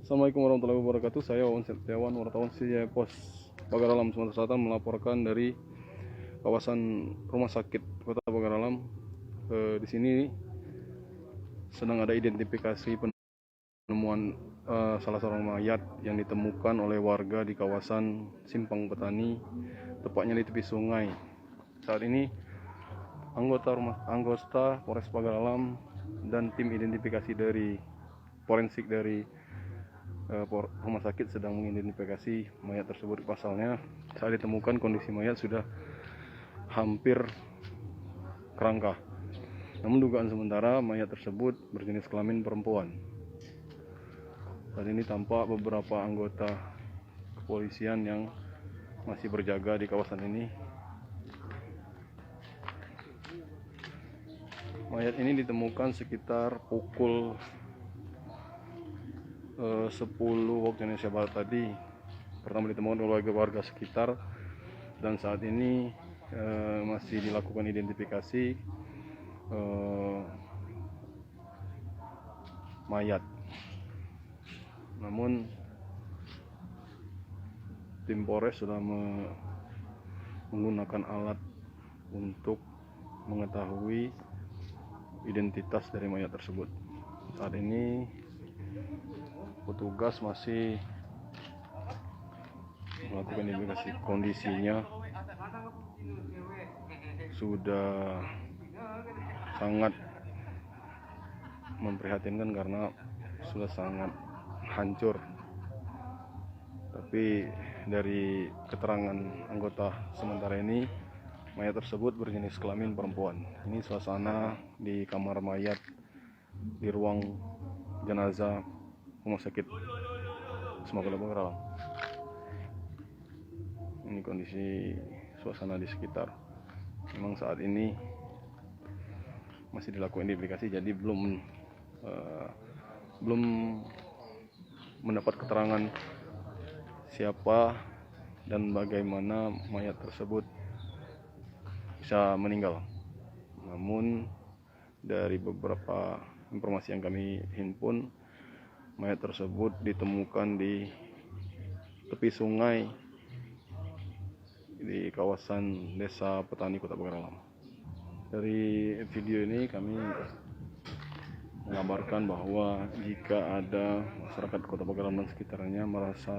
Assalamualaikum warahmatullahi wabarakatuh. Saya Wawan Setiawan, wartawan CJ Pos Pagaralam Sumatera Selatan melaporkan dari kawasan Rumah Sakit Kota Pagaralam. Di sini sedang ada identifikasi penemuan salah seorang mayat yang ditemukan oleh warga di kawasan Simpang Petani, tepatnya di tepi sungai. Saat ini anggota Polres Pagaralam dan tim identifikasi dari forensik dari rumah sakit sedang mengidentifikasi mayat tersebut. Pasalnya saat ditemukan kondisi mayat sudah hampir kerangka. Namun dugaan sementara mayat tersebut berjenis kelamin perempuan. Saat ini tampak beberapa anggota kepolisian yang masih berjaga di kawasan ini. Mayat ini ditemukan sekitar pukul 10 waktu Indonesia Barat tadi. Pertama ditemukan oleh warga sekitar, dan saat ini masih dilakukan identifikasi mayat. Namun tim Polres sudah menggunakan alat untuk mengetahui identitas dari mayat tersebut. Saat ini petugas masih melakukan identifikasi. Kondisinya sudah sangat memprihatinkan karena sudah sangat hancur. Tapi dari keterangan anggota sementara ini, mayat tersebut berjenis kelamin perempuan. Ini suasana di kamar mayat di ruang jenazah Rumah Sakit Kota Pagaralam. Ini kondisi suasana di sekitar. Memang saat ini masih dilakukan identifikasi, jadi belum mendapat keterangan siapa dan bagaimana mayat tersebut bisa meninggal. Namun dari beberapa informasi yang kami himpun, mayat tersebut ditemukan di tepi sungai di kawasan Desa Petani Kota Pagaralam. Dari video ini kami mengabarkan bahwa jika ada masyarakat Kota Pagaralam dan sekitarnya merasa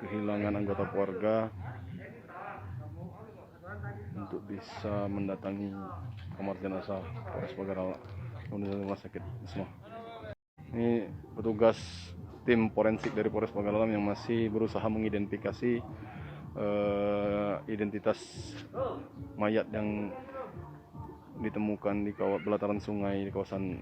kehilangan anggota keluarga, untuk bisa mendatangi kamar jenazah Polres Pagaralam, Rumah Sakit Wisma. Ini petugas tim forensik dari Polres Pagaralam yang masih berusaha mengidentifikasi identitas mayat yang ditemukan di belataran sungai di kawasan.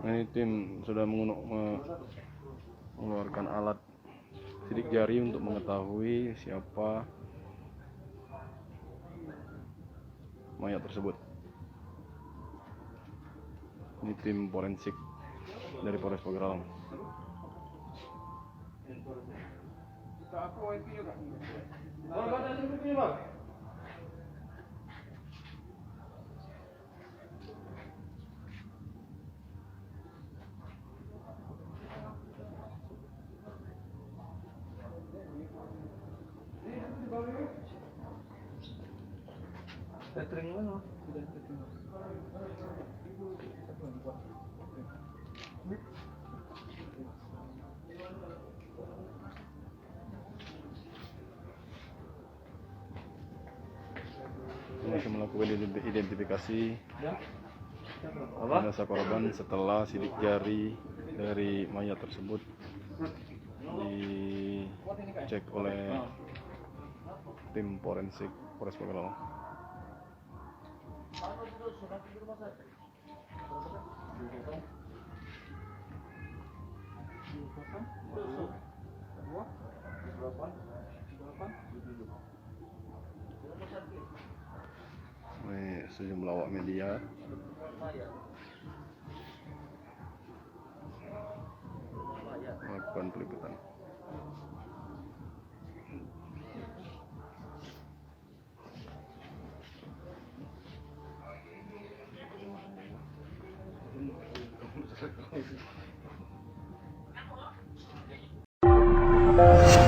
Ini tim sudah mengeluarkan alat sidik jari untuk mengetahui siapa mayat tersebut. Ini tim forensik dari Polres Pagaralam. Masih melakukan identifikasi jenazah korban setelah sidik jari dari mayat tersebut dicek oleh tim forensik Polres Pagaralam. Ini sejumlah awak media melakukan peliputan. Thank